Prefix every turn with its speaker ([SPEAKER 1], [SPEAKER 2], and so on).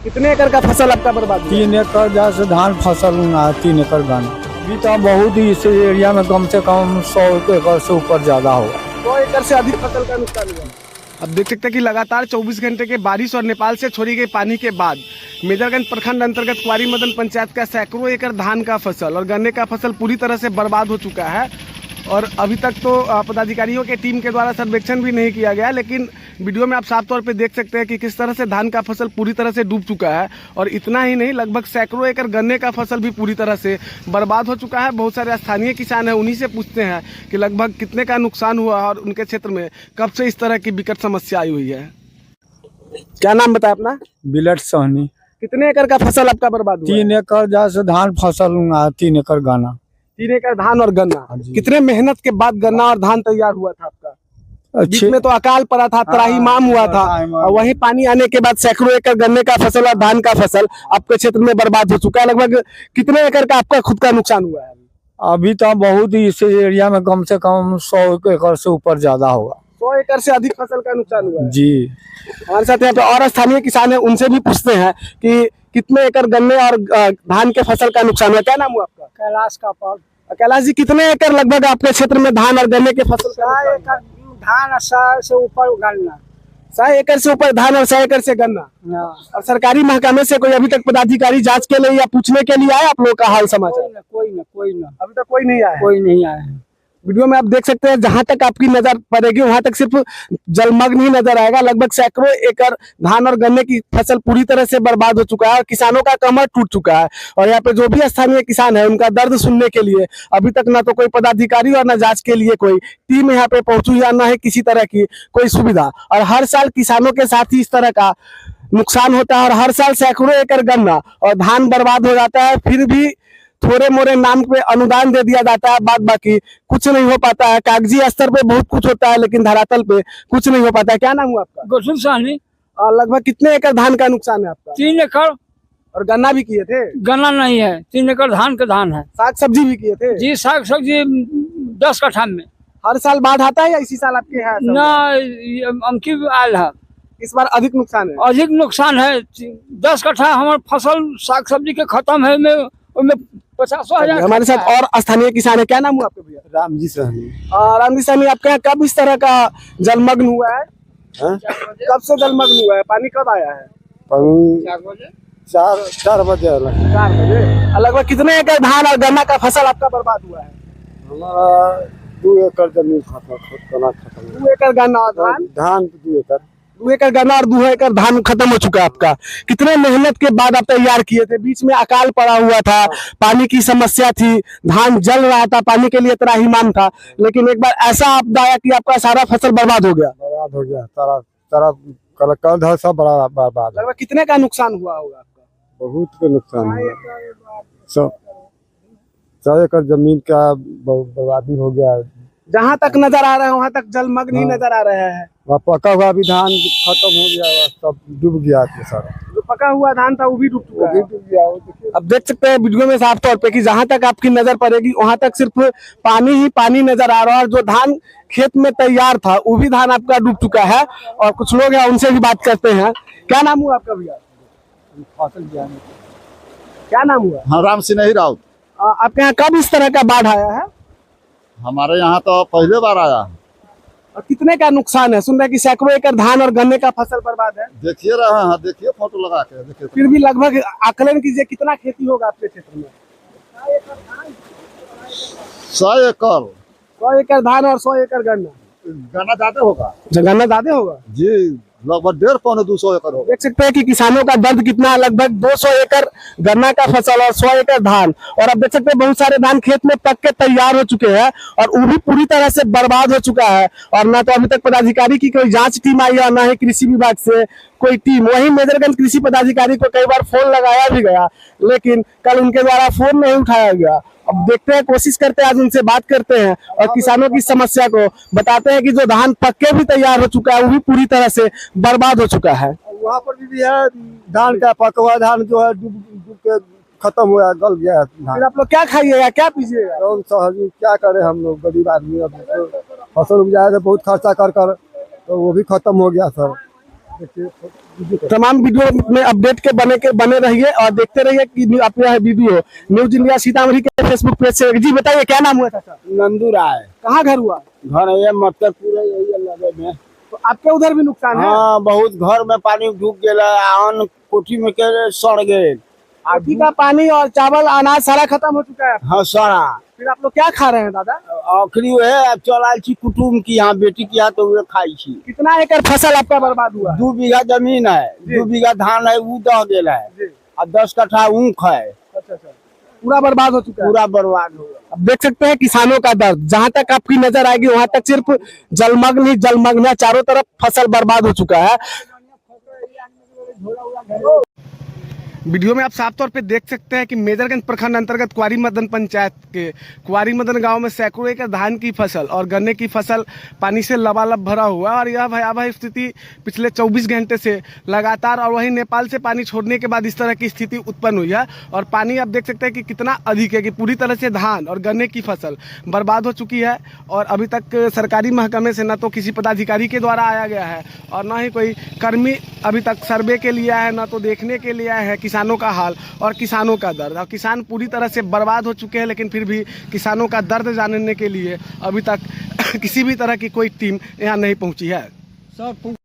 [SPEAKER 1] कितने एकड़ का फसल आपका बर्बाद हुआ?
[SPEAKER 2] 3 एकड़ जैसे धान फसल हुआ है, 3 एकड़ गन्ना। अभी तो बहुत ही इस एरिया में कम से कम 100 एकड़ से ऊपर ज्यादा होगा।
[SPEAKER 1] 100 एकड़ से अधिक फसल का नुकसान हुआ। अब देख सकते हैं कि लगातार 24 घंटे के बारिश और नेपाल से छोड़ी गई पानी के बाद मेजरगंज प्रखंड अंतर्गत कुआरी मदन पंचायत का सैकड़ों एकड़ धान का फसल और गन्ने का फसल पूरी तरह से बर्बाद हो चुका है। और अभी तक तो पदाधिकारियों के टीम के द्वारा सर्वेक्षण भी नहीं किया गया, लेकिन वीडियो में आप साफ तौर पे देख सकते हैं कि किस तरह से धान का फसल पूरी तरह से डूब चुका है। और इतना ही नहीं, लगभग सैकड़ों एकड़ गन्ने का फसल भी पूरी तरह से बर्बाद हो चुका है। बहुत सारे स्थानीय किसान हैं, उन्हीं से पूछते हैं कि लगभग कितने का नुकसान हुआ और उनके क्षेत्र में कब से इस तरह की विकट समस्या आई हुई है। क्या नाम बताया अपना?
[SPEAKER 2] बिलट सहनी।
[SPEAKER 1] कितने एकड़ का फसल आपका बर्बाद हुआ?
[SPEAKER 2] 3 एकड़ जैसे धान फसल हुआ है, 3 एकड़ गन्ना।
[SPEAKER 1] 3 एकड़ धान और गन्ना। कितने मेहनत के बाद गन्ना और धान तैयार हुआ था आपका? बीच में तो अकाल पड़ा था, त्राहिमाम हुआ था, और वही पानी आने के बाद सैकड़ों एकड़ गन्ने का फसल और धान का फसल आपके क्षेत्र में बर्बाद हो चुका है। लगभग कितने एकड़ का आपका खुद का नुकसान हुआ है?
[SPEAKER 2] अभी तो बहुत ही इस एरिया में कम से कम 100 एकड़ से ऊपर ज्यादा होगा।
[SPEAKER 1] 100 एकड़ से अधिक फसल का नुकसान हुआ है
[SPEAKER 2] जी।
[SPEAKER 1] हमारे साथ यहाँ पे और स्थानीय किसान है, उनसे भी पूछते हैं कि कितने एकड़ गन्ने और धान के फसल का नुकसान हुआ। क्या नाम हुआ आपका?
[SPEAKER 3] कैलाश का पाल।
[SPEAKER 1] कैलाश जी, कितने एकड़ लगभग आपके क्षेत्र में धान और गन्ने के फसल का?
[SPEAKER 3] 100 एकड़ धान और 100 से ऊपर गन्ना।
[SPEAKER 1] 100 एकड़ से ऊपर धान और 100 एकड़ से गन्ना। और सरकारी महकमे से कोई अभी तक पदाधिकारी जांच के लिए या पूछने के लिए आया आप लोग का हाल समाचार?
[SPEAKER 3] कोई ना
[SPEAKER 1] अभी तक कोई नहीं आया।
[SPEAKER 3] कोई नहीं आया है।
[SPEAKER 1] वीडियो में आप देख सकते हैं, जहां तक आपकी नजर पड़ेगी वहां तक सिर्फ जलमग्न ही नजर आएगा। लगभग सैकड़ों एकड़ धान और गन्ने की फसल पूरी तरह से बर्बाद हो चुका है और किसानों का कमर टूट चुका है। और यहाँ पे जो भी स्थानीय किसान है, उनका दर्द सुनने के लिए अभी तक ना तो कोई पदाधिकारी और न जांच के लिए कोई टीम यहाँ पे पहुंची या न है किसी तरह की कोई सुविधा। और हर साल किसानों के साथ ही इस तरह का नुकसान होता है और हर साल सैकड़ों एकड़ गन्ना और धान बर्बाद हो जाता है। फिर भी थोड़े मोरे नाम पे अनुदान दे दिया जाता है, बाद बाकी कुछ नहीं हो पाता है। कागजी स्तर पे बहुत कुछ होता है, लेकिन धरातल पे कुछ नहीं हो पाता है। क्या नाम हुआ आपका?
[SPEAKER 3] गोसुल साहनी।
[SPEAKER 1] लगभग कितने एकड़ धान का नुकसान है आपका?
[SPEAKER 3] 3 एकड़।
[SPEAKER 1] और गन्ना भी किए थे?
[SPEAKER 3] गन्ना नहीं है, 3 एकड़ धान का धान है।
[SPEAKER 1] साग सब्जी भी किए थे?
[SPEAKER 3] जी, साग सब्जी 10 कट्ठा में।
[SPEAKER 1] हर साल बाढ़ आता है या इसी साल आपके है?
[SPEAKER 3] ना, अमकी आयल है।
[SPEAKER 1] इस बार अधिक नुकसान है?
[SPEAKER 3] अधिक नुकसान है। 10 कट्ठा हमारे फसल साग सब्जी के खत्म है, में 50,000।
[SPEAKER 1] हमारे साथ और स्थानीय किसान है। क्या नाम हुआ आपके भैया?
[SPEAKER 2] रामजी सहनी।
[SPEAKER 1] रामजी सहनी, आपके यहाँ कब इस तरह का जलमग्न हुआ है? कब से जलमग्न हुआ है? पानी कब आया है?
[SPEAKER 2] 4 बजे।
[SPEAKER 1] 4 बजे। लगभग कितने एकड़ धान और गन्ना का फसल आपका बर्बाद हुआ है?
[SPEAKER 2] हमारा 2 एकड़ जमीन खत्म।
[SPEAKER 1] 2 एकड़ गन्ना और
[SPEAKER 2] धान 2 एकड़।
[SPEAKER 1] 2 एकड़ गन्ना और 2 एकड़ धान खत्म हो चुका है आपका। कितने मेहनत के बाद आप तैयार किए थे? बीच में अकाल पड़ा हुआ था, पानी की समस्या थी, धान जल रहा था, पानी के लिए त्राहिमाम था, लेकिन एक बार ऐसा आपदा आया कि आपका सारा फसल बर्बाद हो गया।
[SPEAKER 2] सारा सब बर्बाद।
[SPEAKER 1] लगभग कितने का नुकसान हुआ होगा आपका?
[SPEAKER 2] बहुत के नुकसान हुआ। 100 एकड़ जमीन का बर्बादी हो गया।
[SPEAKER 1] जहाँ तक नजर आ रहा है वहाँ तक जलमग्न ही नजर आ रहा है।
[SPEAKER 2] वहाँ पका हुआ भी धान खत्म हो गया, सब डूब गया सारा।
[SPEAKER 1] जो पका हुआ धान था वो भी डूब चुका है।
[SPEAKER 2] डूब गया।
[SPEAKER 1] अब देख सकते हैं वीडियो में साफ तौर पे कि जहाँ तक आपकी नजर पड़ेगी वहाँ तक सिर्फ पानी ही पानी नजर आ रहा है। और जो धान खेत में तैयार था वो भी धान आपका डूब चुका है। और कुछ लोग हैं, उनसे भी बात करते हैं। क्या नाम हुआ आपका भैया? क्या नाम हुआ?
[SPEAKER 4] हाँ, राम सिंह राउत।
[SPEAKER 1] आपके यहाँ कब इस तरह का बाढ़ आया है?
[SPEAKER 4] हमारे यहाँ तो पहले बार आया है।
[SPEAKER 1] और कितने का नुकसान है? सुन रहे कि सैकड़ों एकड़ धान और गन्ने का फसल बर्बाद है।
[SPEAKER 4] देखिए रहे हैं, देखिए फोटो लगा के देखिए।
[SPEAKER 1] फिर भी लगभग आकलन कीजिए कितना खेती होगा आपके क्षेत्र में?
[SPEAKER 4] 100 एकड़।
[SPEAKER 1] 100 एकड़ धान और 100 एकड़ गन्ना।
[SPEAKER 4] गन्ना ज्यादा होगा
[SPEAKER 1] गन्ना ज्यादा होगा
[SPEAKER 4] जी, लगभग 150-200 एकड़ होगा।
[SPEAKER 1] देख सकते हैं कि किसानों का दर्द कितना है। लगभग 200 एकड़ गन्ना का फसल और 100 एकड़ धान। और अब देख सकते हैं बहुत सारे धान खेत में पक के तैयार हो चुके हैं और वो भी पूरी तरह से बर्बाद हो चुका है। और ना तो अभी तक पदाधिकारी की कोई जांच टीम आई है, ना ही कृषि विभाग से कोई टीम। वही मेजरगंज कृषि पदाधिकारी को कई बार फोन लगाया भी गया, लेकिन कल उनके द्वारा फोन नहीं उठाया गया। अब देखते हैं, कोशिश करते हैं, आज उनसे बात करते हैं और किसानों की समस्या को बताते हैं कि जो धान पक के भी तैयार हो चुका है वो भी पूरी तरह से बर्बाद हो चुका है।
[SPEAKER 2] वहाँ पर भी है धान का पका हुआ धान जो है डूब के खत्म हुआ, गल गया।
[SPEAKER 1] फिर आप लोग क्या खाइएगा, क्या पीजिएगा?
[SPEAKER 2] कौन सा क्या करे हम लोग, गरीब आदमी। अब फसल उपजाए थे बहुत खर्चा कर, तो वो भी खत्म हो गया सर।
[SPEAKER 1] तमाम वीडियो में अपडेट के बने रहिए और देखते रहिए कि अपने यहाँ वीडियो न्यूज इंडिया सीतामढ़ी के फेसबुक पेज से। जी बताइए क्या नाम हुआ चाचा?
[SPEAKER 3] नंदू राय
[SPEAKER 1] कहाँ घर हुआ?
[SPEAKER 3] घर है मक्करपुर है, यही लगे में।
[SPEAKER 1] तो आपके उधर भी नुकसान है?
[SPEAKER 3] हाँ बहुत घर में पानी ढुक गया, आन कोठी में के सड़ गए।
[SPEAKER 1] अभी का पानी और चावल अनाज सारा खत्म हो चुका है।
[SPEAKER 3] हाँ सारा
[SPEAKER 1] फिर आप लोग क्या खा रहे हैं दादा?
[SPEAKER 3] आखिरी है अब चल छी कुटुम की यहाँ बेटी की यहाँ तो वे खाई छी।
[SPEAKER 1] कितना एकड़ फसल आपका बर्बाद हुआ?
[SPEAKER 3] 2 बीघा जमीन है, 2 बीघा धान है वो दह गेल है और 10 कट्ठा ऊख है।
[SPEAKER 1] अच्छा, पूरा बर्बाद हो चुका है।
[SPEAKER 3] पूरा बर्बाद हो गया।
[SPEAKER 1] अब देख सकते हैं किसानों का दर्द, जहाँ तक आपकी नजर आएगी वहाँ तक सिर्फ जलमग्न ही जलमग्न है। चारों तरफ फसल बर्बाद हो चुका है। वीडियो में आप साफ तौर पे देख सकते हैं कि मेजरगंज प्रखंड अंतर्गत कुआरी मदन पंचायत के कुआरी मदन गांव में सैकड़ों एकड़ धान की फसल और गन्ने की फसल पानी से लबालब भरा हुआ है। और यह भयावह स्थिति पिछले 24 घंटे से लगातार, और वहीं नेपाल से पानी छोड़ने के बाद इस तरह की स्थिति उत्पन्न हुई है। और पानी आप देख सकते हैं कि कितना अधिक है कि पूरी तरह से धान और गन्ने की फसल बर्बाद हो चुकी है। और अभी तक सरकारी महकमे से न तो किसी पदाधिकारी के द्वारा आया गया है और न ही कोई कर्मी अभी तक सर्वे के लिए आया है, न तो देखने के लिए आया है किसानों का हाल और किसानों का दर्द। और किसान पूरी तरह से बर्बाद हो चुके हैं, लेकिन फिर भी किसानों का दर्द जानने के लिए अभी तक किसी भी तरह की कोई टीम यहाँ नहीं पहुंची है।
[SPEAKER 2] सब